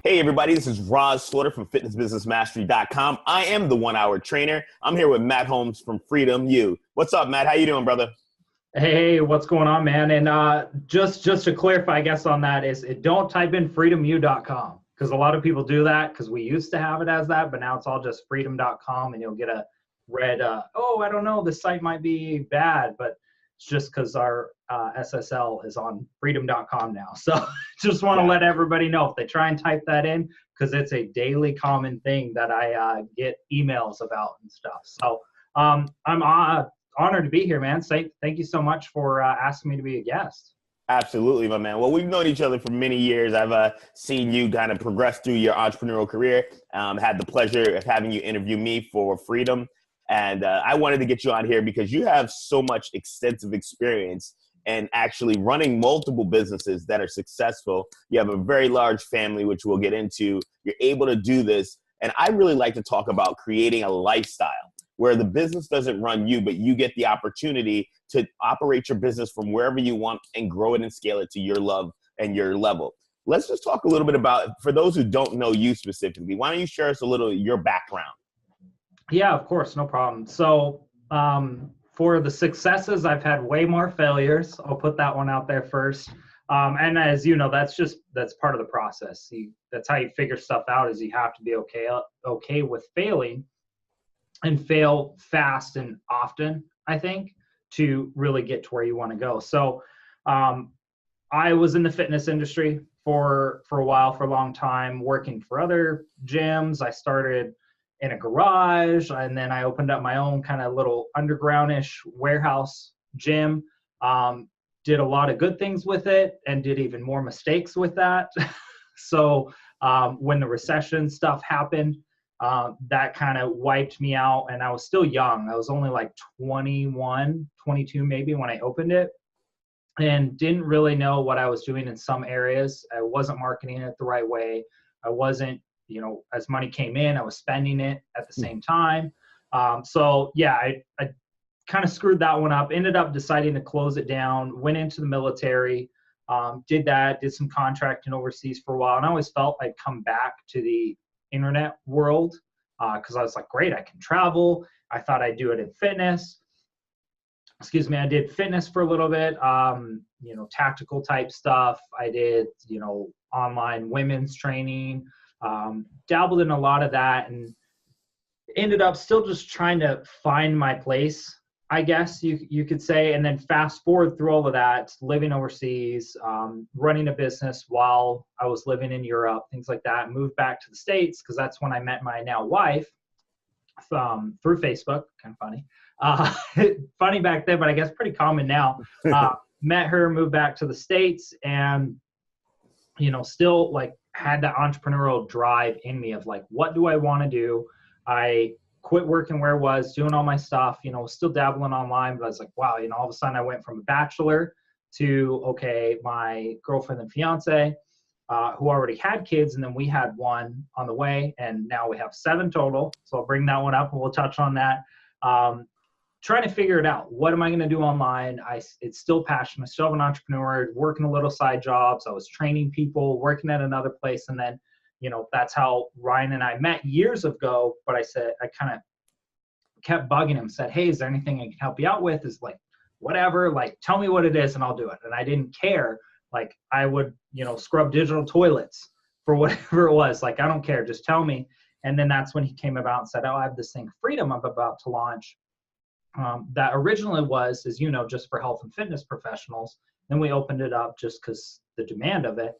Hey everybody, this is Rahz Slaughter from fitnessbusinessmastery.com. I am the 1 Hour Trainer. I'm here with Matt Holmes from Freedom U. What's up, Matt? How you doing, brother? Hey, what's going on, man? And just to clarify, I guess on that is don't type in freedomu.com because a lot of people do that because we used to have it as that, but now it's all just freedom.com and you'll get a red, oh, I don't know, this site might be bad, but it's just because our SSL is on freedom.com now. So just want to let everybody know if they try and type that in because it's a daily common thing that I get emails about and stuff. So I'm honored to be here, man. Thank you so much for asking me to be a guest. Absolutely, my man. Well, we've known each other for many years. I've seen you kind of progress through your entrepreneurial career. Had the pleasure of having you interview me for Freedom. And I wanted to get you on here because you have so much extensive experience in actually running multiple businesses that are successful. You have a very large family, which we'll get into. You're able to do this. And I really like to talk about creating a lifestyle where the business doesn't run you, but you get the opportunity to operate your business from wherever you want and grow it and scale it to your love and your level. Let's just talk a little bit about, for those who don't know you specifically, why don't you share us a little your background? Yeah, of course, no problem. So for the successes, I've had way more failures. I'll put that one out there first. And as you know, that's part of the process. That's how you figure stuff out is you have to be okay with failing and fail fast and often, I think, to really get to where you want to go. So I was in the fitness industry for a while, for a long time, working for other gyms. I started in a garage, and then I opened up my own kind of little undergroundish warehouse gym. Did a lot of good things with it and did even more mistakes with that. So when the recession stuff happened, that kind of wiped me out, and I was still young. I was only like 21, 22 maybe when I opened it, and didn't really know what I was doing in some areas. I wasn't marketing it the right way. I wasn't, as money came in, I was spending it at the same time. So yeah, I kind of screwed that one up, ended up deciding to close it down, went into the military, did some contracting overseas for a while. And I always felt I'd come back to the internet world because I was like, great, I can travel. I thought I'd do it in fitness. Excuse me, I did fitness for a little bit, tactical type stuff. I did, online women's training, dabbled in a lot of that, and ended up still just trying to find my place, I guess you could say. And then fast forward through all of that, living overseas, running a business while I was living in Europe, things like that, moved back to the States because that's when I met my now wife through Facebook. Kind of funny. Funny back then, but I guess pretty common now. Met her, moved back to the States, and, still like had that entrepreneurial drive in me of like, what do I want to do? I quit working where I was, doing all my stuff, still dabbling online, but I was like, wow, all of a sudden I went from a bachelor to, okay, my girlfriend and fiance, who already had kids, and then we had one on the way, and now we have 7 total. So I'll bring that one up and we'll touch on that. Trying to figure it out. What am I going to do online? It's still passion. I still have an entrepreneur, working a little side jobs. I was training people, working at another place. And then, that's how Ryan and I met years ago. But I kind of kept bugging him, said, hey, is there anything I can help you out with? Is like, whatever, like, tell me what it is and I'll do it. And I didn't care. Like I would, scrub digital toilets for whatever it was. Like, I don't care. Just tell me. And then that's when he came about and said, oh, I have this thing, Freedom, I'm about to launch. That originally was, as you know, just for health and fitness professionals. Then we opened it up just because the demand of it,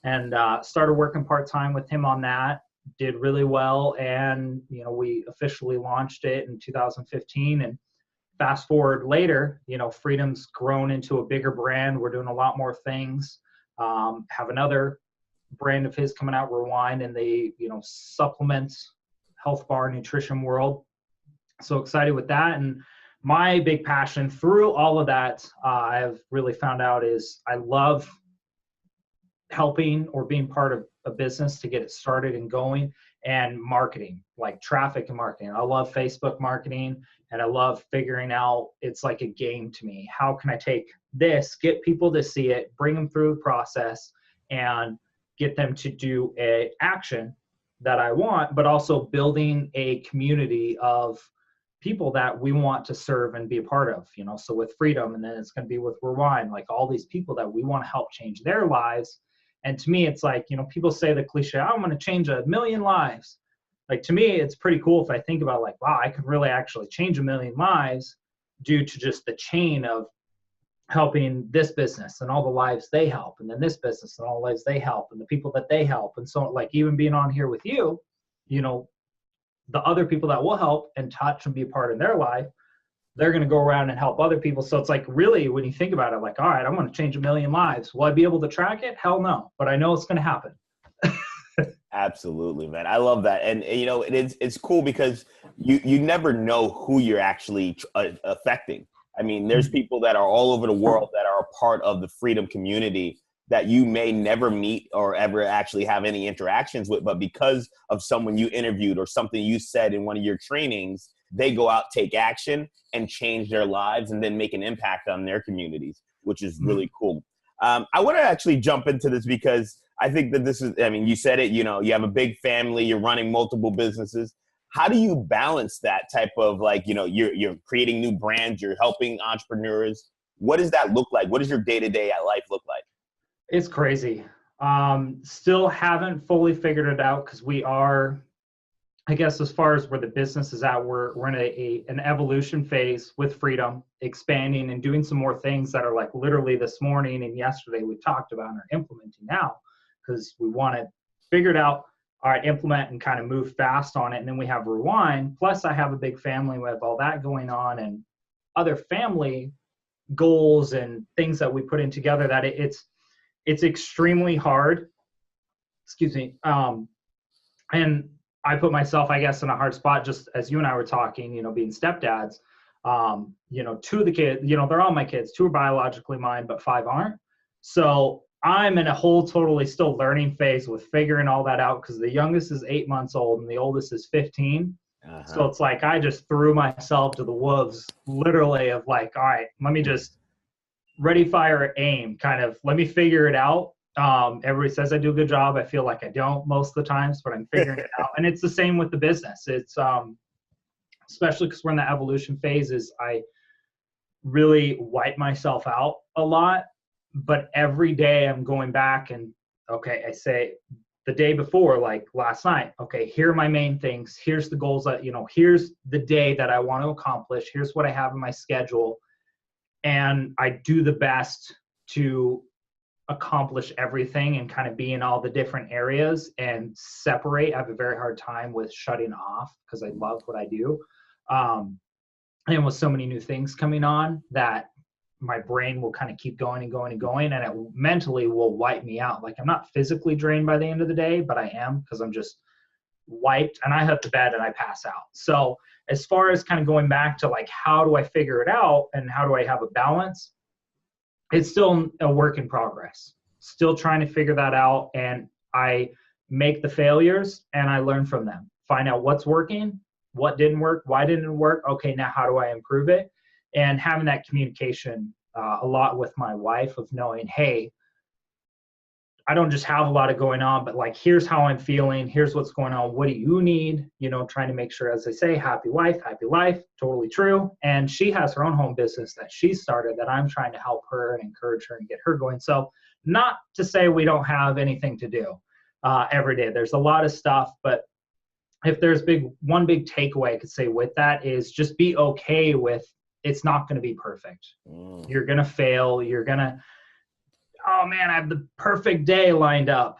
and started working part-time with him on that. Did really well, and we officially launched it in 2015. And fast forward later, Freedom's grown into a bigger brand. We're doing a lot more things. Have another brand of his coming out, Rewind, in the supplements, health bar, nutrition world. So excited with that. And my big passion through all of that, I've really found out is I love helping or being part of a business to get it started and going, and marketing, like traffic and marketing. I love Facebook marketing, and I love figuring out, it's like a game to me. How can I take this, get people to see it, bring them through the process, and get them to do a action that I want, but also building a community of people that we want to serve and be a part of, you know. So with Freedom, and then it's going to be with Rewind, like all these people that we want to help change their lives. And to me, it's like, you know, people say the cliche, I'm going to change 1 million lives. Like, to me, it's pretty cool if I think about like, wow, I could really actually change 1 million lives due to just the chain of helping this business and all the lives they help, and then this business and all the lives they help, and the people that they help. And so, like, even being on here with you, you know, the other people that will help and touch and be a part of their life, they're going to go around and help other people. So it's like, really, when you think about it, like, all right, I'm going to change 1 million lives. Will I be able to track it? Hell no. But I know it's going to happen. Absolutely, man. I love that. And you know, it's cool because you never know who you're actually affecting. I mean, there's people that are all over the world that are a part of the Freedom community that you may never meet or ever actually have any interactions with, but because of someone you interviewed or something you said in one of your trainings, they go out, take action, and change their lives and then make an impact on their communities, which is really cool. I want to actually jump into this because I think that this is, I mean, you said it, you know, you have a big family, you're running multiple businesses. How do you balance that type of, like, you know, you're creating new brands, you're helping entrepreneurs. What does that look like? What does your day-to-day life look like? It's crazy. Still haven't fully figured it out because we are, I guess, as far as where the business is at, we're in an evolution phase with Freedom, expanding and doing some more things that are like literally this morning and yesterday we talked about and are implementing now, because we want to figure it out, all right, implement and kind of move fast on it. And then we have Rewind. Plus I have a big family with all that going on and other family goals and things that we put in together that it's extremely hard. Excuse me. And I put myself, I guess, in a hard spot, just as you and I were talking, you know, being stepdads. You know, 2 of the kids, you know, they're all my kids. 2 are biologically mine, but 5 aren't. So I'm in a whole totally still learning phase with figuring all that out, because the youngest is 8 months old and the oldest is 15. So it's like I just threw myself to the wolves, literally, of like, all right, let me just ready, fire, aim, kind of, let me figure it out. Everybody says I do a good job. I feel like I don't most of the times, but I'm figuring it out. And it's the same with the business. It's especially because we're in the evolution phases, I really wipe myself out a lot. But every day I'm going back and, okay, I say the day before, like last night, okay, here are my main things. Here's the goals that, you know, here's the day that I want to accomplish. Here's what I have in my schedule. And I do the best to accomplish everything and kind of be in all the different areas and separate. I have a very hard time with shutting off because I love what I do. And with so many new things coming on, that my brain will kind of keep going and going and going, and it mentally will wipe me out. Like, I'm not physically drained by the end of the day, but I am, because I'm just wiped, and I hit the bed and I pass out. So as far as kind of going back to like, how do I figure it out and how do I have a balance? It's still a work in progress, still trying to figure that out. And I make the failures and I learn from them, find out what's working, what didn't work, why didn't it work? Okay, now how do I improve it? And having that communication a lot with my wife, of knowing, hey, I don't just have a lot of going on, but like, here's how I'm feeling. Here's what's going on. What do you need? You know, trying to make sure, as they say, happy wife, happy life, totally true. And she has her own home business that she started that I'm trying to help her and encourage her and get her going. So not to say we don't have anything to do every day. There's a lot of stuff, but if there's one big takeaway I could say with that is just be okay with, it's not going to be perfect. You're going to fail. You're going to, oh man, I have the perfect day lined up,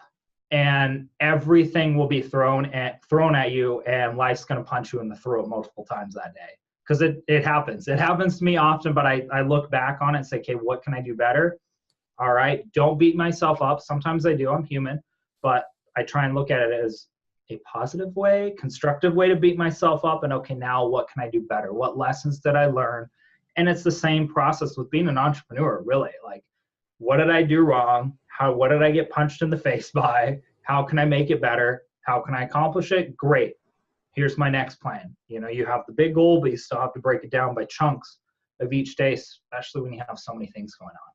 and everything will be thrown at you, and life's going to punch you in the throat multiple times that day. Because it happens. It happens to me often, but I look back on it and say, okay, what can I do better? All right, don't beat myself up. Sometimes I do. I'm human. But I try and look at it as a positive way, constructive way to beat myself up. And okay, now what can I do better? What lessons did I learn? And it's the same process with being an entrepreneur, really. Like, what did I do wrong? What did I get punched in the face by? How can I make it better? How can I accomplish it? Great. Here's my next plan. You know, you have the big goal, but you still have to break it down by chunks of each day, especially when you have so many things going on.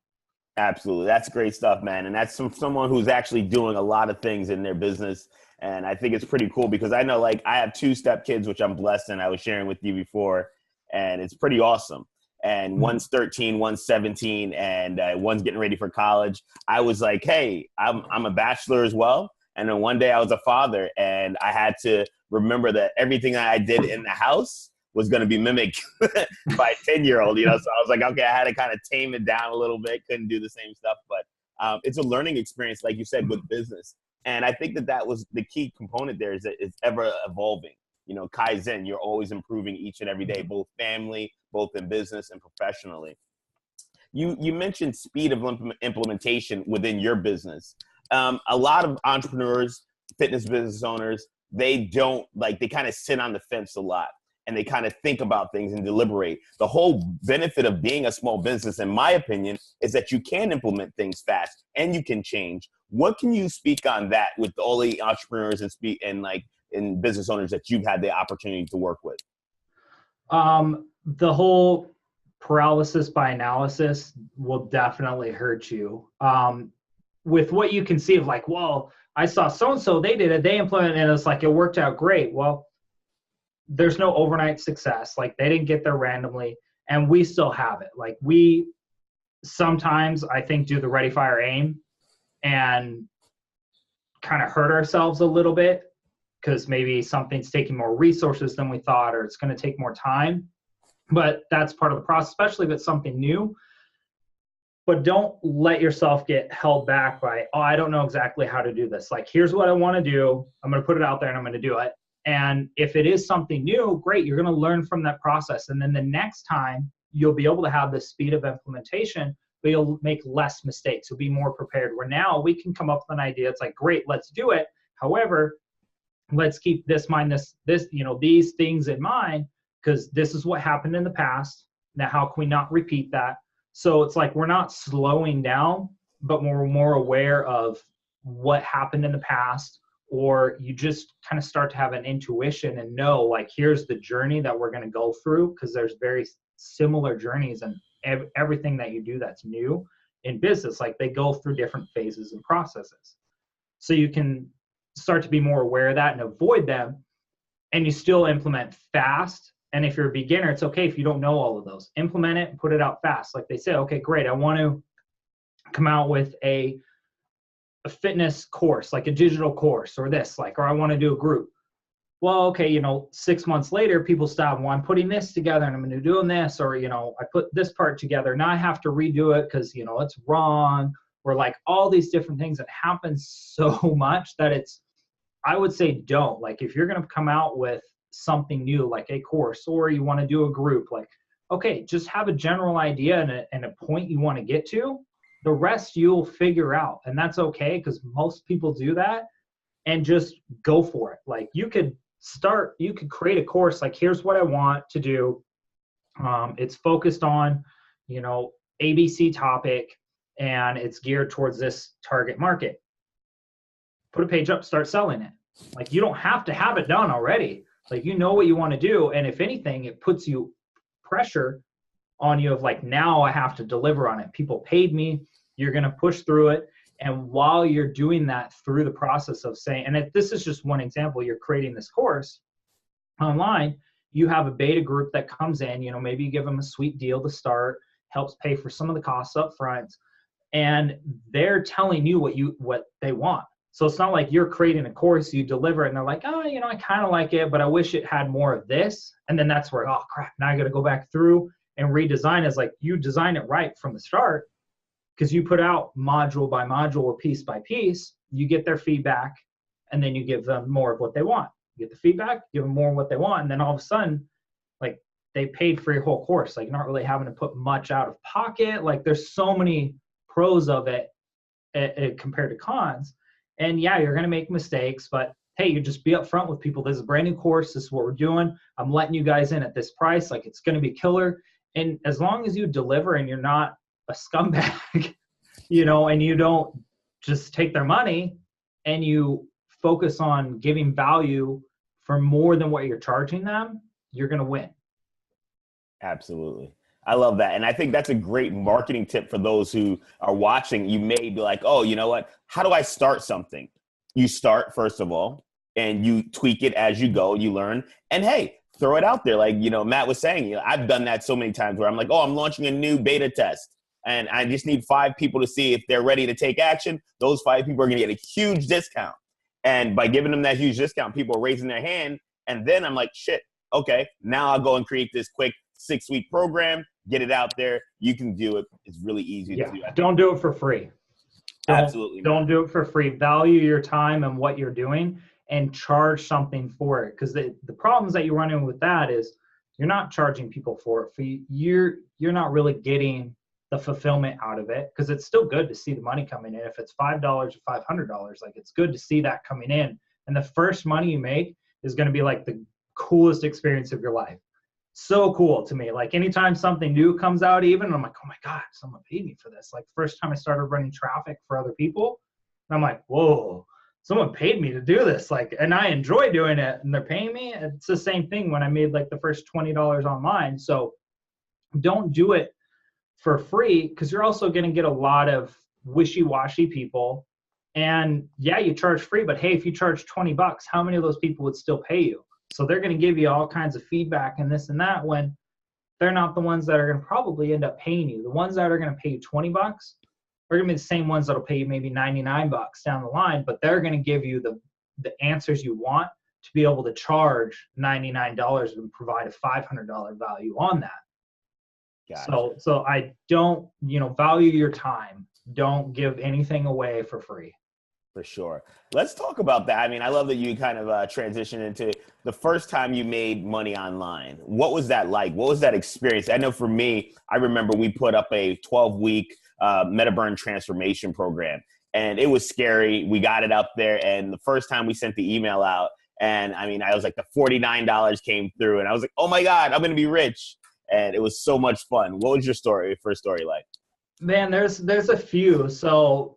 Absolutely. That's great stuff, man. And that's someone who's actually doing a lot of things in their business. And I think it's pretty cool because I know, like, I have two step kids, which I'm blessed, and I was sharing with you before, and it's pretty awesome. And one's 13, one's 17, and one's getting ready for college. I was like, hey, I'm a bachelor as well. And then one day I was a father, and I had to remember that everything that I did in the house was going to be mimicked by a 10-year-old, you know? So I was like, okay, I had to kind of tame it down a little bit. Couldn't do the same stuff, but it's a learning experience, like you said, with business. And I think that was the key component there, is that it's ever evolving. You know, Kaizen, you're always improving each and every day, both family, both in business and professionally. You mentioned speed of implementation within your business. A lot of entrepreneurs, fitness business owners, they kind of sit on the fence a lot, and they kind of think about things and deliberate. The whole benefit of being a small business, in my opinion, is that you can implement things fast and you can change. What can you speak on that with all the entrepreneurs and business owners that you've had the opportunity to work with? The whole paralysis by analysis will definitely hurt you. With what you can see of, like, well, I saw so-and-so, they did it, they implemented it, and it's like, it worked out great. Well, there's no overnight success. Like, they didn't get there randomly, and we still have it. Like, we sometimes, I think, do the ready, fire, aim and kind of hurt ourselves a little bit because maybe something's taking more resources than we thought, or it's going to take more time. But that's part of the process, especially if it's something new. But don't let yourself get held back by, oh, I don't know exactly how to do this. Like, here's what I want to do. I'm going to put it out there and I'm going to do it. And if it is something new, great, you're going to learn from that process. And then the next time you'll be able to have the speed of implementation, but you'll make less mistakes. You'll be more prepared. Where now we can come up with an idea. It's like, great, let's do it. However, let's keep these things in mind, because this is what happened in the past. Now, how can we not repeat that? So it's like, we're not slowing down, but we're more aware of what happened in the past, or you just kind of start to have an intuition and know, like, here's the journey that we're going to go through, because there's very similar journeys, and everything that you do that's new in business, like, they go through different phases and processes. So you can start to be more aware of that and avoid them, and you still implement fast. And if you're a beginner, it's okay if you don't know all of those. Implement it and put it out fast. Like, they say, okay, great, I want to come out with a fitness course, like a digital course, or this, like, or I want to do a group. Well, okay, 6 months later, people stop, well, I'm putting this together and I'm going to do this, or, I put this part together. Now I have to redo it because, it's wrong, or like all these different things that happen so much that I would say don't. Like, if you're going to come out with something new, like a course, or you want to do a group, like, okay, just have a general idea and a point you want to get to. The rest you'll figure out, and that's okay, because most people do that, and just go for it. Like, you could create a course, like, here's what I want to do. It's focused on, ABC topic, and it's geared towards this target market. Put a page up, start selling it. Like, you don't have to have it done already. Like, you know what you want to do. And if anything, it puts you pressure on you of, like, now I have to deliver on it. People paid me. You're going to push through it. And while you're doing that through the process of saying, and this is just one example, you're creating this course online, you have a beta group that comes in, maybe you give them a sweet deal to start, helps pay for some of the costs up front, and they're telling you what they want. So it's not like you're creating a course, you deliver it, and they're like, oh, I kind of like it, but I wish it had more of this. And then that's where, oh, crap, now I got to go back through and redesign. It's like, you design it right from the start, because you put out module by module or piece by piece, you get their feedback, and then you give them more of what they want. You get the feedback, give them more of what they want, and then all of a sudden, like, they paid for your whole course, like, not really having to put much out of pocket. Like, there's so many pros of it compared to cons. And yeah, you're going to make mistakes, but hey, you just be upfront with people. This is a brand new course. This is what we're doing. I'm letting you guys in at this price. Like, it's going to be killer. And as long as you deliver and you're not a scumbag, and you don't just take their money, and you focus on giving value for more than what you're charging them, you're going to win. Absolutely. I love that. And I think that's a great marketing tip for those who are watching. You may be like, oh, you know what? How do I start something? You start, first of all, and you tweak it as you go, you learn. And hey, throw it out there. Like, Matt was saying, I've done that so many times where I'm like, oh, I'm launching a new beta test. And I just need 5 people to see if they're ready to take action. Those 5 people are going to get a huge discount. And by giving them that huge discount, people are raising their hand. And then I'm like, shit, okay, now I'll go and create this quick 6-week program, get it out there. You can do it. It's really easy to do. Don't do it for free. Absolutely. Don't do it for free. Value your time and what you're doing and charge something for it. Because the problems that you run into with that is you're not charging people for it. You're not really getting the fulfillment out of it, because it's still good to see the money coming in. If it's $5 or $500, like, it's good to see that coming in. And the first money you make is going to be like the coolest experience of your life. So cool to me. Like, anytime something new comes out, even, I'm like, oh my God, someone paid me for this. Like, first time I started running traffic for other people, and I'm like, whoa, someone paid me to do this. Like, and I enjoy doing it, and they're paying me. It's the same thing when I made like the first $20 online. So don't do it for free, because you're also going to get a lot of wishy-washy people. And yeah, you charge free, but hey, if you charge $20, how many of those people would still pay you? So they're going to give you all kinds of feedback and this and that, when they're not the ones that are going to probably end up paying you. The ones that are going to pay you $20 are going to be the same ones that'll pay you maybe $99 down the line, but they're going to give you the answers you want to be able to charge $99 and provide a $500 value on that. Gotcha. So I don't, value your time. Don't give anything away for free. For sure. Let's talk about that. I mean, I love that you kind of transitioned into the first time you made money online. What was that like? What was that experience? I know for me, I remember we put up a 12-week MetaBurn transformation program, and it was scary. We got it up there, and the first time we sent the email out, and I mean, I was like, the $49 came through, and I was like, oh my God, I'm going to be rich. And it was so much fun. What was your first story like? Man, there's a few. So,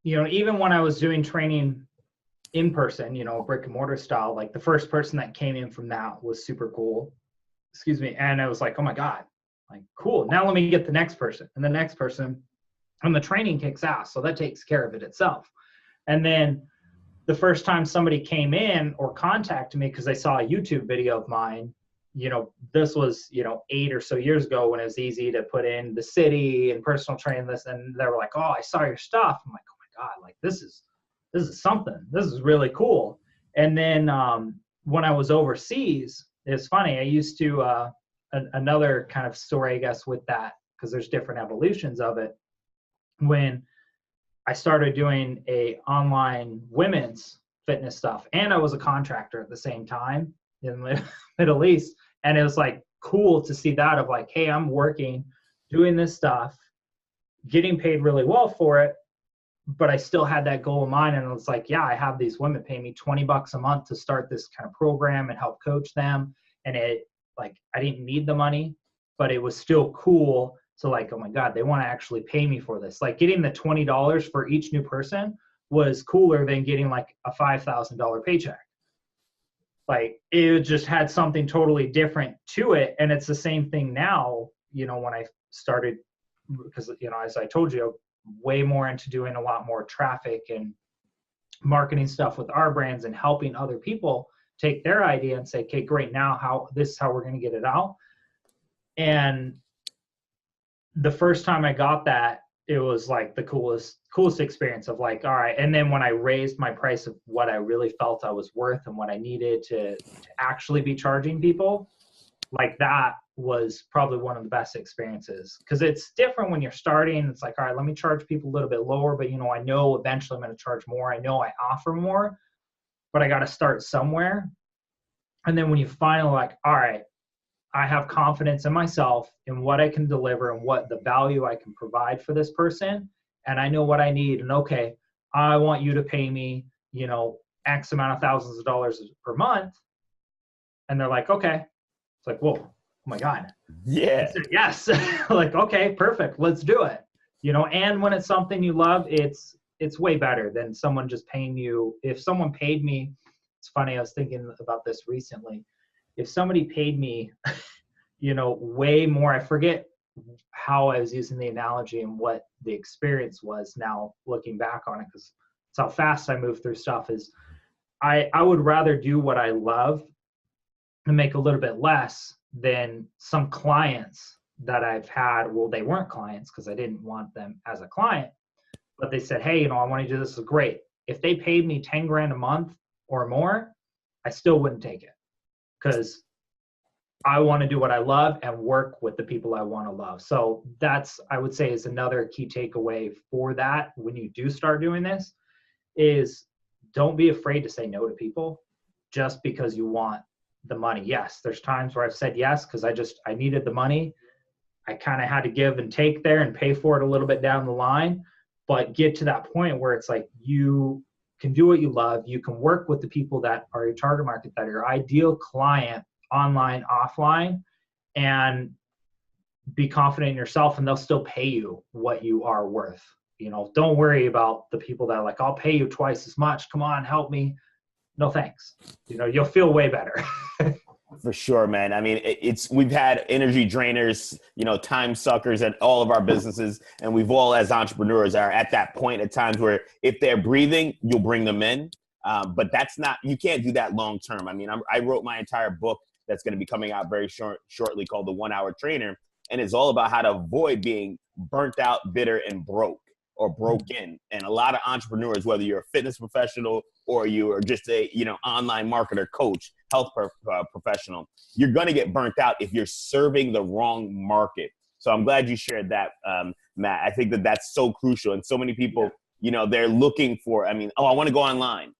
even when I was doing training in person, brick and mortar style, like, the first person that came in from that was super cool. Excuse me. And I was like, oh my God, like, cool. Now let me get the next person and the next person. And the training kicks ass. So that takes care of it itself. And then the first time somebody came in or contacted me because they saw a YouTube video of mine, this was, 8 or so years ago, when it was easy to put in the city and personal training this, and they were like, oh, I saw your stuff. I'm like, oh my God, like, this is something. This is really cool. And then when I was overseas, it's funny. I used to, another kind of story, I guess, with that, because there's different evolutions of it. When I started doing a online women's fitness stuff, and I was a contractor at the same time in the Middle East. And it was like cool to see that, of like, hey, I'm working, doing this stuff, getting paid really well for it, but I still had that goal in mind. And it was like, yeah, I have these women pay me $20 a month to start this kind of program and help coach them. And it, like, I didn't need the money, but it was still cool. So like, oh my God, they want to actually pay me for this. Like, getting the $20 for each new person was cooler than getting like a $5,000 paycheck. Like, it just had something totally different to it. And it's the same thing now, when I started, because, as I told you, way more into doing a lot more traffic and marketing stuff with our brands and helping other people take their idea and say, okay, great, now this is how we're going to get it out. And the first time I got that, it was like the coolest experience of like, all right. And then when I raised my price of what I really felt I was worth and what I needed to actually be charging people, like, that was probably one of the best experiences, because it's different when you're starting. It's like, all right, let me charge people a little bit lower, but I know eventually I'm going to charge more. I know I offer more, but I got to start somewhere. And then when you finally like, all right, I have confidence in myself, in what I can deliver and what the value I can provide for this person. And I know what I need. And okay, I want you to pay me, X amount of thousands of dollars per month. And they're like, okay. It's like, whoa, oh my God. Yeah. Yes. Like, okay, perfect. Let's do it. And when it's something you love, it's way better than someone just paying you. If someone paid me, it's funny, I was thinking about this recently. If somebody paid me, way more, I forget how I was using the analogy and what the experience was now looking back on it, because it's how fast I move through stuff. Is I would rather do what I love and make a little bit less than some clients that I've had. Well, they weren't clients because I didn't want them as a client, but they said, hey, I want to do this. Is great. If they paid me 10 grand a month or more, I still wouldn't take it, because I want to do what I love and work with the people I want to love. So that's, I would say, is another key takeaway for that. When you do start doing this, is don't be afraid to say no to people just because you want the money. Yes, there's times where I've said yes because I needed the money. I kind of had to give and take there and pay for it a little bit down the line, but get to that point where it's like you can do what you love. You can work with the people that are your target market, that are your ideal client, online, offline, and be confident in yourself, and they'll still pay you what you are worth. Don't worry about the people that are like, I'll pay you twice as much. Come on, help me. No, thanks. You'll feel way better. For sure, man. I mean, we've had energy drainers, time suckers at all of our businesses. And we've all, as entrepreneurs, are at that point at times where if they're breathing, you'll bring them in. But you can't do that long term. I mean, I wrote my entire book that's going to be coming out very shortly called The 1 Hour Trainer. And it's all about how to avoid being burnt out, bitter, and broke or broken. And a lot of entrepreneurs, whether you're a fitness professional or you are just a, online marketer, coach, health professional, you're going to get burnt out if you're serving the wrong market. So I'm glad you shared that, Matt. I think that that's so crucial. And so many people, they're looking for, I want to go online.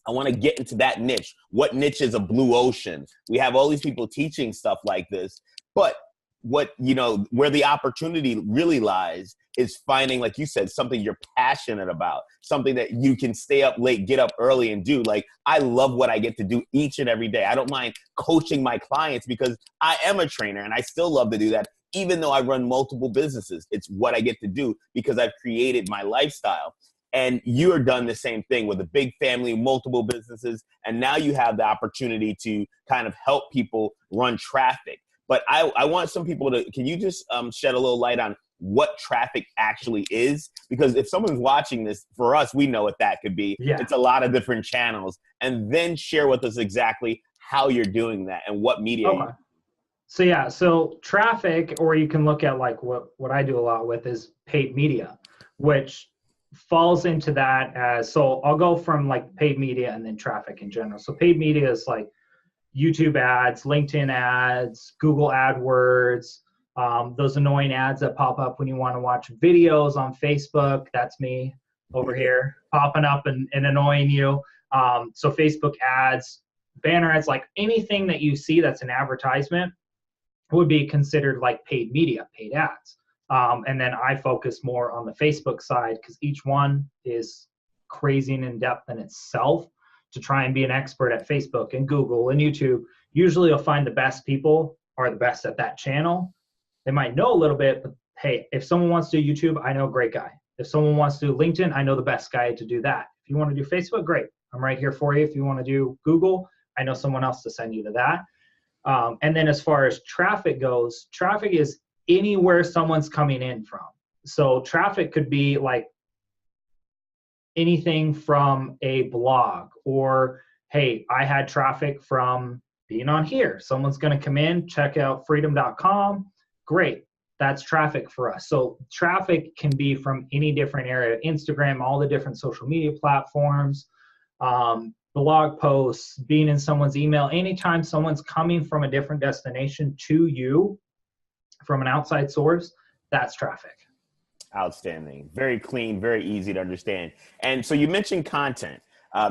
I want to get into that niche. What niche is a blue ocean? We have all these people teaching stuff like this, but where the opportunity really lies is finding, like you said, something you're passionate about, something that you can stay up late, get up early and do. Like, I love what I get to do each and every day. I don't mind coaching my clients because I am a trainer and I still love to do that, even though I run multiple businesses. It's what I get to do because I've created my lifestyle. And you are done the same thing with a big family, multiple businesses. And now you have the opportunity to kind of help people run traffic. But I want some people can you just shed a little light on what traffic actually is? Because if someone's watching this, for us, we know what that could be. Yeah. It's a lot of different channels. And then share with us exactly how you're doing that and what media. Okay. So traffic, or you can look at like what I do a lot with is paid media, which falls into that as, so I'll go from like paid media and then traffic in general. So paid media is like YouTube ads, LinkedIn ads, Google AdWords, those annoying ads that pop up when you want to watch videos on Facebook. That's me over here popping up and annoying you. So Facebook ads, banner ads, like anything that you see that's an advertisement would be considered like paid media, paid ads. And then I focus more on the Facebook side because each one is crazy and in depth in itself. To try and be an expert at Facebook and Google and YouTube, usually you'll find the best people are the best at that channel. They might know a little bit, but hey, if someone wants to do YouTube, I know a great guy. If someone wants to do LinkedIn, I know the best guy to do that. If you want to do Facebook, great. I'm right here for you. If you want to do Google, I know someone else to send you to that. And then as far as traffic goes, traffic is anywhere someone's coming in from. So traffic could be like anything from a blog, or, hey, I had traffic from being on here. Someone's going to come in, check out freedom.com. Great. That's traffic for us. So traffic can be from any different area, Instagram, all the different social media platforms, blog posts, being in someone's email. Anytime someone's coming from a different destination to you from an outside source, that's traffic. Outstanding. Very clean, very easy to understand. And so you mentioned content,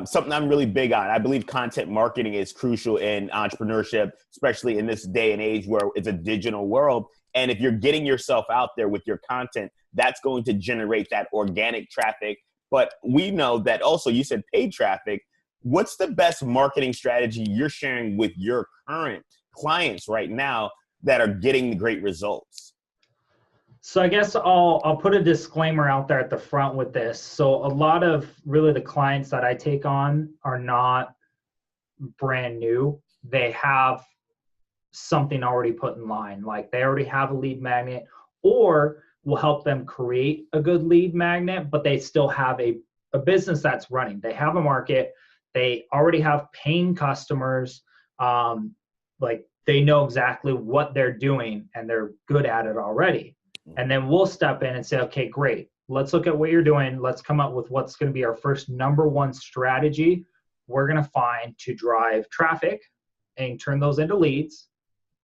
something I'm really big on. I believe content marketing is crucial in entrepreneurship, especially in this day and age where it's a digital world. And if you're getting yourself out there with your content, that's going to generate that organic traffic. But we know that also, you said paid traffic. What's the best marketing strategy you're sharing with your current clients right now that are getting the great results? So I guess I'll put a disclaimer out there at the front with this. So a lot of really the clients that I take on are not brand new. They have something already put in line, like they already have a lead magnet, or we'll help them create a good lead magnet, but they still have a business that's running. They have a market, they already have paying customers, like they know exactly what they're doing and they're good at it already. And then we'll step in and say, okay, great. Let's look at what you're doing. Let's come up with what's going to be our first number one strategy we're going to find to drive traffic and turn those into leads,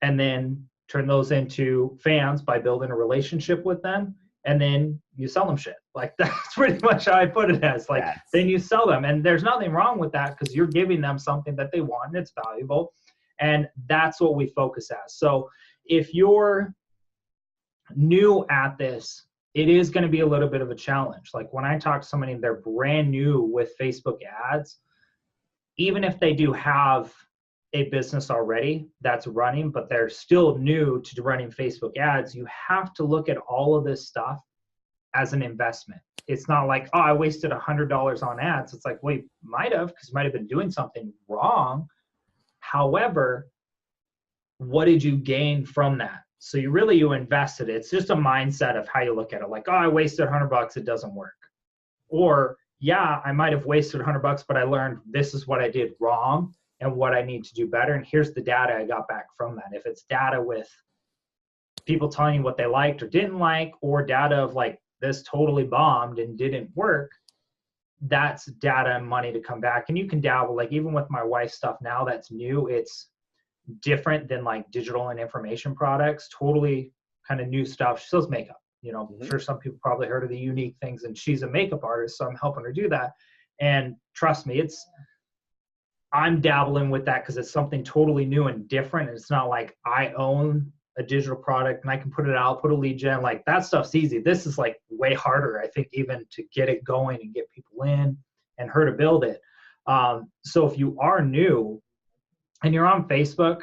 and then turn those into fans by building a relationship with them. And then you sell them shit. Like that's pretty much how I put it as, like, yes. Then you sell them. And there's nothing wrong with that because you're giving them something that they want and it's valuable. And that's what we focus as. So if you're new at this, it is going to be a little bit of a challenge. Like when I talk to somebody, they're brand new with Facebook ads, even if they do have a business already that's running, but they're still new to running Facebook ads, you have to look at all of this stuff as an investment. It's not like, oh, I wasted $100 on ads. It's like, well, you might have, because you might have been doing something wrong. However, what did you gain from that? So you invested it. It's just a mindset of how you look at it. Like, oh, I wasted $100, it doesn't work. Or, yeah, I might have wasted $100, but I learned this is what I did wrong and what I need to do better. And here's the data I got back from that. If it's data with people telling you what they liked or didn't like, or data of like, this totally bombed and didn't work, that's data and money to come back. And you can dabble, like even with my wife's stuff now that's new, it's different than like digital and information products, totally kind of new stuff. She sells makeup, you know, I'm sure some people probably heard of the unique things, and she's a makeup artist, so I'm helping her do that. And trust me, I'm dabbling with that because it's something totally new and different. It's not like I own a digital product and I can put it out, put a lead gen, like that stuff's easy. This is like way harder, I think, even to get it going and get people in and her to build it. So if you are new and you're on Facebook,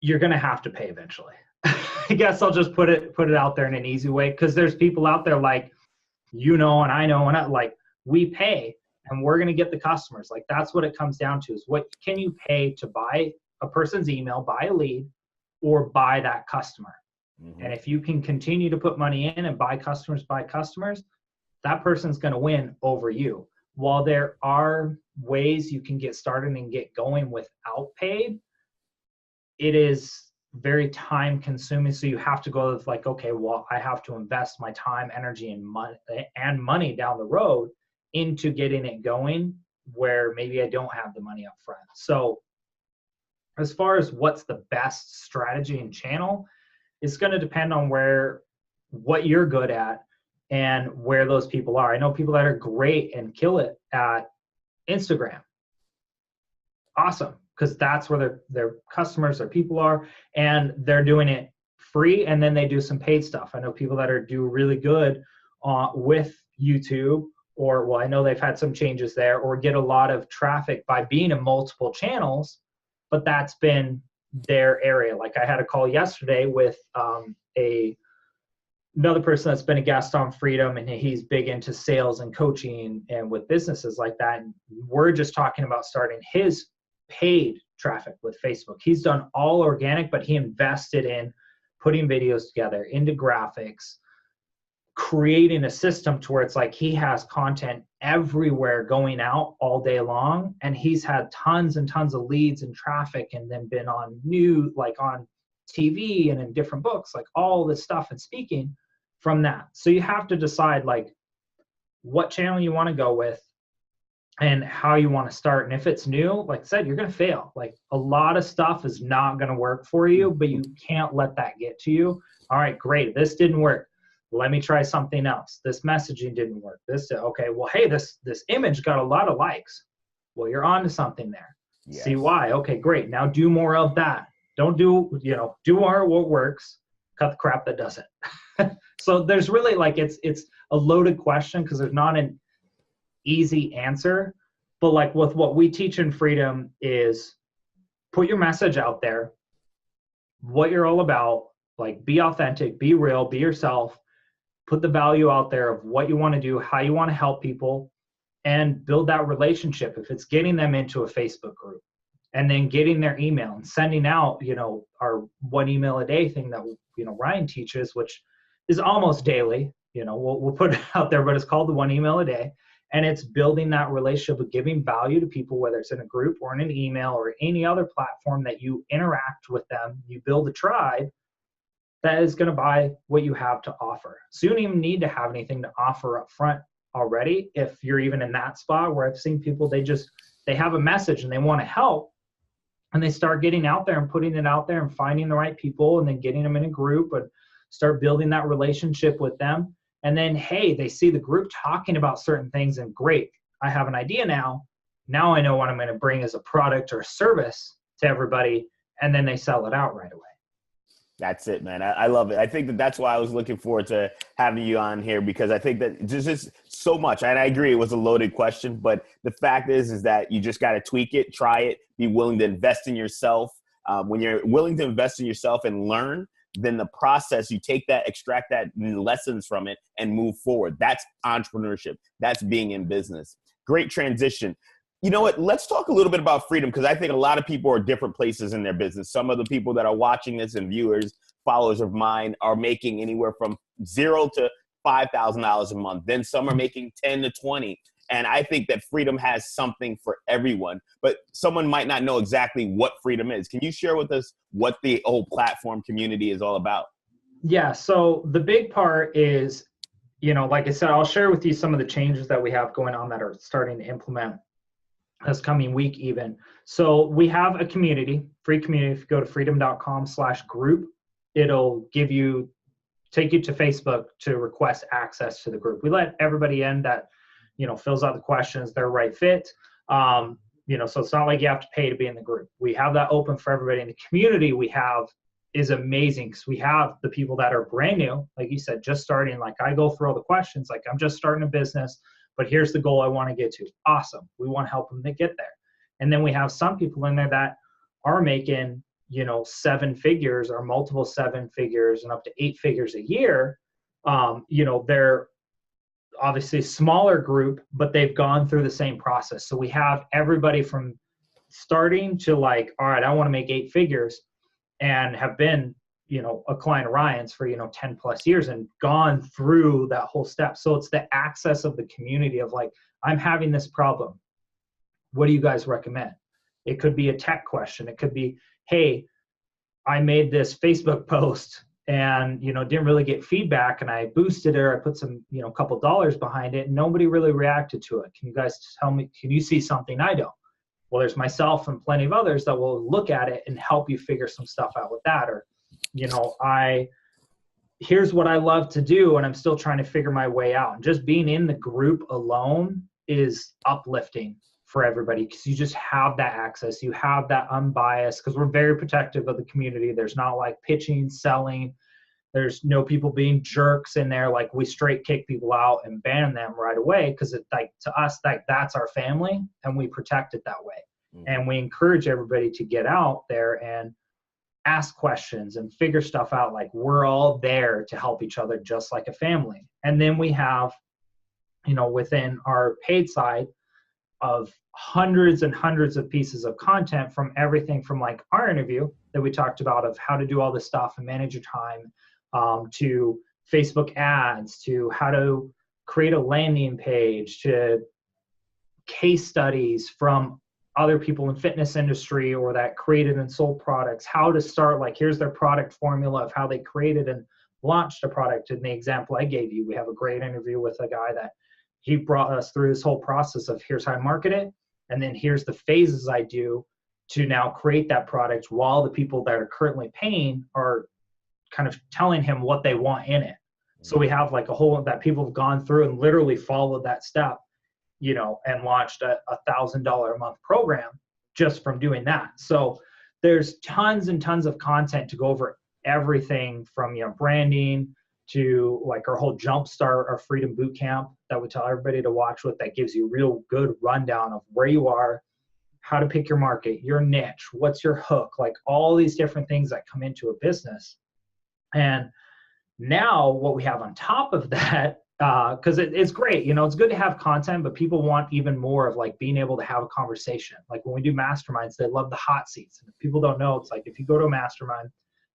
you're going to have to pay eventually. I guess I'll just put it out there in an easy way, because there's people out there like, you know, and I know, and I, like, we pay and we're going to get the customers. Like that's what it comes down to, is what can you pay to buy a person's email, buy a lead, or buy that customer. And if you can continue to put money in and buy customers, that person's going to win over you. While there are ways you can get started and get going without paid, it is very time consuming. So you have to go with like, okay, well, I have to invest my time, energy, and money down the road into getting it going, where maybe I don't have the money up front. So as far as what's the best strategy and channel, it's going to depend on what you're good at and where those people are. I know people that are great and kill it at Instagram. Awesome, because that's where their customers, their people are, and they're doing it free, and then they do some paid stuff. I know people that do really good with YouTube, or, well, I know they've had some changes there, or get a lot of traffic by being in multiple channels, but that's been their area. Like I had a call yesterday with another person that's been a guest on Freedom, and he's big into sales and coaching and with businesses like that. And we're just talking about starting his paid traffic with Facebook. He's done all organic, but he invested in putting videos together, into graphics, creating a system to where it's like he has content everywhere going out all day long, and he's had tons and tons of leads and traffic, and then been on on TV and in different books, like all this stuff, and speaking from that. So you have to decide like what channel you want to go with and how you want to start. And if it's new, like I said, you're going to fail. Like a lot of stuff is not going to work for you, but you can't let that get to you. All right, great, this didn't work, let me try something else. This messaging didn't work. Okay, well, hey, this image got a lot of likes. Well, you're on to something there. Yes. See why? Okay, great. Now do more of that. Don't do more what works, cut the crap that doesn't. So there's really like, it's a loaded question because there's not an easy answer. But like with what we teach in Freedom is put your message out there, what you're all about, like be authentic, be real, be yourself. Put the value out there of what you want to do, how you want to help people, and build that relationship. If it's getting them into a Facebook group, and then getting their email and sending out, our 1 email a day thing that, Ryan teaches, which is almost daily. We'll put it out there, but it's called the 1 email a day. And it's building that relationship with giving value to people, whether it's in a group or in an email or any other platform that you interact with them. You build a tribe that is going to buy what you have to offer. So you don't even need to have anything to offer up front already. If you're even in that spot where I've seen people, they have a message and they want to help, and they start getting out there and putting it out there and finding the right people and then getting them in a group and start building that relationship with them. And then, hey, they see the group talking about certain things, and great, I have an idea now. Now I know what I'm going to bring as a product or service to everybody, and then they sell it out right away. That's it, man. I love it. I think that's why I was looking forward to having you on here, because I think that there's just so much. And I agree, it was a loaded question, but the fact is that you just got to tweak it, try it, be willing to invest in yourself. When you're willing to invest in yourself and learn, then the process, you take that, extract that lessons from it and move forward. That's entrepreneurship. That's being in business. Great transition. You know what? Let's talk a little bit about freedom, because I think a lot of people are different places in their business. Some of the people that are watching this and viewers, followers of mine, are making anywhere from $0 to $5,000 a month. Then some are making 10 to 20. And I think that freedom has something for everyone, but someone might not know exactly what freedom is. Can you share with us what the whole platform community is all about? Yeah. So the big part is, like I said, I'll share with you some of the changes that we have going on that are starting to implement this coming week even. So we have a community, free community. If you go to freedom.com/group, it'll take you to Facebook to request access to the group. We let everybody in that, fills out the questions, they're right fit. So it's not like you have to pay to be in the group. We have that open for everybody. And the community we have is amazing, because we have the people that are brand new, like you said, just starting. Like, I go through all the questions, like, I'm just starting a business, but here's the goal I want to get to. Awesome. We want to help them to get there. And then we have some people in there that are making, 7 figures or multiple 7 figures and up to 8 figures a year. They're obviously a smaller group, but they've gone through the same process. So we have everybody from starting to like, all right, I want to make 8 figures, and have been, a client of Ryan's for, 10 plus years and gone through that whole step. So it's the access of the community of like, I'm having this problem. What do you guys recommend? It could be a tech question. It could be, hey, I made this Facebook post and, didn't really get feedback, and I boosted it, or I put some, couple dollars behind it, and nobody really reacted to it. Can you guys tell me, can you see something I don't? Well, there's myself and plenty of others that will look at it and help you figure some stuff out with that. Or, here's what I love to do, and I'm still trying to figure my way out. And just being in the group alone is uplifting for everybody, because you just have that access. You have that unbiased, because we're very protective of the community. There's not like pitching, selling. There's no people being jerks in there. Like, we straight kick people out and ban them right away, because it's like, to us, that's our family, and we protect it that way. And we encourage everybody to get out there and ask questions and figure stuff out. Like, we're all there to help each other, just like a family. And then we have, within our paid side, of hundreds and hundreds of pieces of content, from everything from like our interview that we talked about of how to do all this stuff and manage your time, to Facebook ads, to how to create a landing page, to case studies from other people in fitness industry or that created and sold products, how to start, like, here's their product formula of how they created and launched a product. In the example I gave you, we have a great interview with a guy that he brought us through this whole process of, here's how I market it, and then here's the phases I do to now create that product, while the people that are currently paying are kind of telling him what they want in it. So we have like a whole that people have gone through and literally followed that step, and launched a $1,000 a month program just from doing that. So there's tons and tons of content to go over everything from, branding to like our whole Jumpstart, our Freedom Bootcamp that we tell everybody to watch with, that gives you real good rundown of where you are, how to pick your market, your niche, what's your hook, like all these different things that come into a business. And now what we have on top of that because it's great, you know, it's good to have content, but people want even more of like being able to have a conversation. Like when we do masterminds, they love the hot seats. And if people don't know, it's like if you go to a mastermind,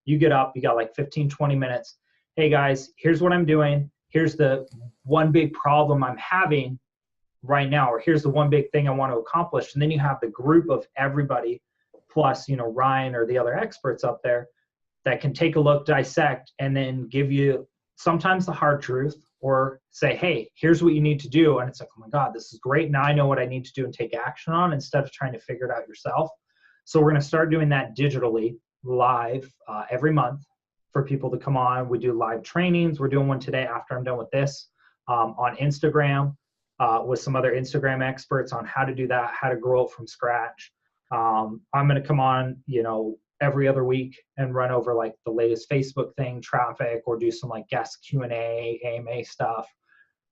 you get up, you got like 15, 20 minutes. Hey guys, here's what I'm doing. Here's the one big problem I'm having right now, or here's the one big thing I want to accomplish. And then you have the group of everybody plus, you know, Ryan or the other experts up there that can take a look, dissect, and then give you sometimes the hard truth, or say, hey, here's what you need to do. And it's like, oh my God, this is great. Now I know what I need to do and take action on, instead of trying to figure it out yourself. So we're going to start doing that digitally live every month for people to come on. We do live trainings. We're doing one today after I'm done with this on Instagram with some other Instagram experts on how to do that, how to grow it from scratch. I'm going to come on, you know, every other week and run over like the latest Facebook thing, traffic, or do some like guest Q&A, AMA stuff.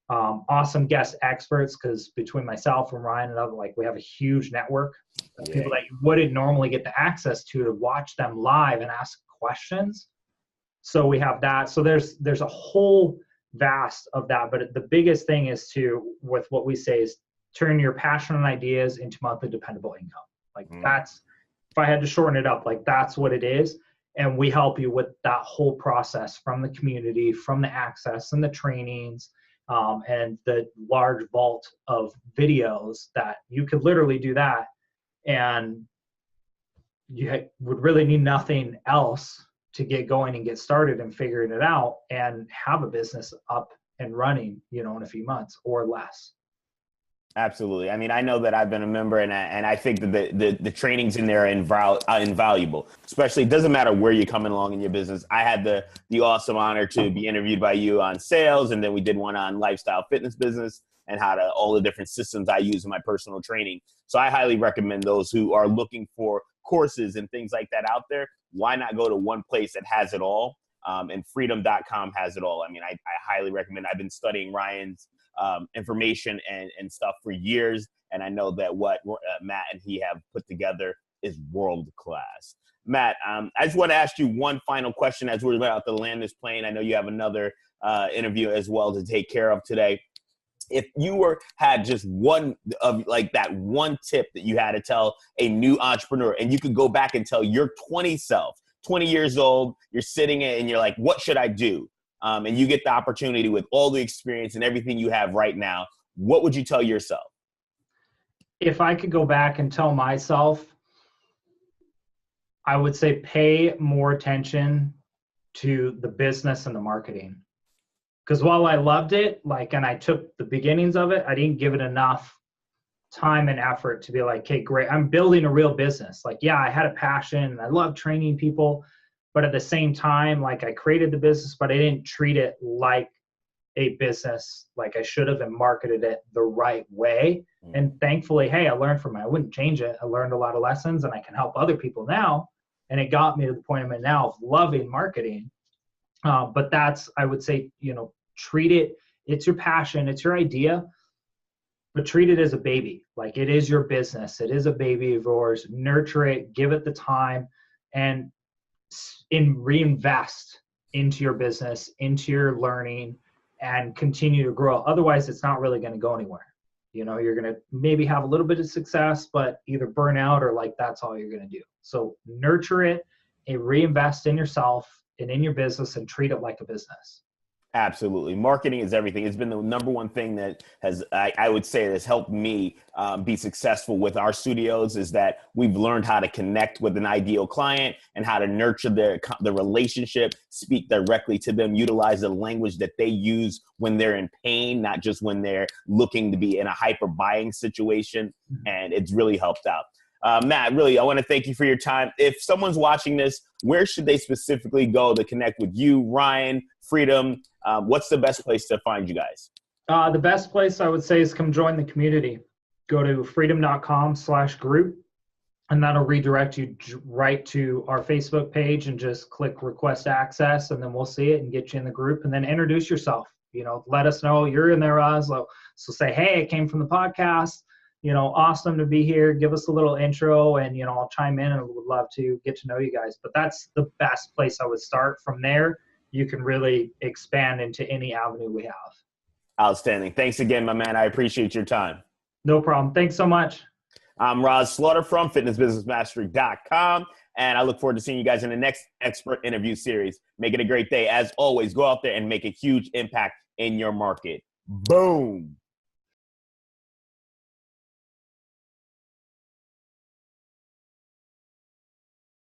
Awesome guest experts, because between myself and Ryan and other, like we have a huge network of people that you wouldn't normally get the access to watch them live and ask questions. So we have that. So there's a whole vast of that. But the biggest thing is with what we say is turn your passion and ideas into monthly dependable income. Like that's, if I had to shorten it up, like that's what it is. And we help you with that whole process, from the community, from the access and the trainings, and the large vault of videos that you could literally do that. And you would really need nothing else to get going and get started and figuring it out and have a business up and running, you know, in a few months or less. Absolutely. I mean, I know that I've been a member, and I think that the trainings in there are invaluable. Especially, it doesn't matter where you're coming along in your business. I had the awesome honor to be interviewed by you on sales, and then we did one on lifestyle fitness business and all the different systems I use in my personal training. So I highly recommend those who are looking for courses and things like that out there. Why not go to one place that has it all? And freedom.com has it all. I mean, I highly recommend. I've been studying Ryan's information and stuff for years, and I know that what Matt and he have put together is world class. Matt, I just want to ask you one final question as we're about to land this plane. I know you have another interview as well to take care of today. If you had just one of like that one tip that you had to tell a new entrepreneur, and you could go back and tell your 20 years old, you're sitting and you're like, what should I do? And you get the opportunity with all the experience and everything you have right now, what would you tell yourself? If I could go back and tell myself, I would say pay more attention to the business and the marketing. Because while I loved it, and I took the beginnings of it, I didn't give it enough time and effort to be like, okay, great, I'm building a real business. Like, yeah, I had a passion and I love training people. But at the same time, I created the business, but I didn't treat it like a business like I should have, and marketed it the right way. And thankfully, hey, I learned from it. I wouldn't change it. I learned a lot of lessons, and I can help other people now. And it got me to the point I'm in now of loving marketing. But that's, I would say, treat it. It's your passion. It's your idea. But treat it as a baby. Like, it is your business. It is a baby of yours. Nurture it. Give it the time. And reinvest into your business, into your learning, and continue to grow. Otherwise, it's not really going to go anywhere. You're going to maybe have a little bit of success, but either burn out or that's all you're going to do. So nurture it and reinvest in yourself and in your business, and treat it like a business. Absolutely. Marketing is everything. It's been the number one thing that has, I would say, has helped me be successful with our studios, is that we've learned how to connect with an ideal client and how to nurture the relationship, speak directly to them, utilize the language that they use when they're in pain, not just when they're looking to be in a hyper buying situation. And it's really helped out. Matt, really, I want to thank you for your time. If someone's watching this, where should they specifically go to connect with you, Ryan, Freedom? What's the best place to find you guys? The best place I would say is come join the community. Go to freedom.com/group, and that'll redirect you right to our Facebook page, and just click request access, and then we'll see it and get you in the group. And then introduce yourself. Let us know you're in there, Rahz. So say, hey, I came from the podcast. Awesome to be here. Give us a little intro, and, I'll chime in, and would love to get to know you guys. But that's the best place I would start. From there, you can really expand into any avenue we have. Outstanding. Thanks again, my man. I appreciate your time. No problem. Thanks so much. I'm Rahz Slaughter from fitnessbusinessmastery.com, and I look forward to seeing you guys in the next expert interview series. Make it a great day. As always, go out there and make a huge impact in your market. Boom.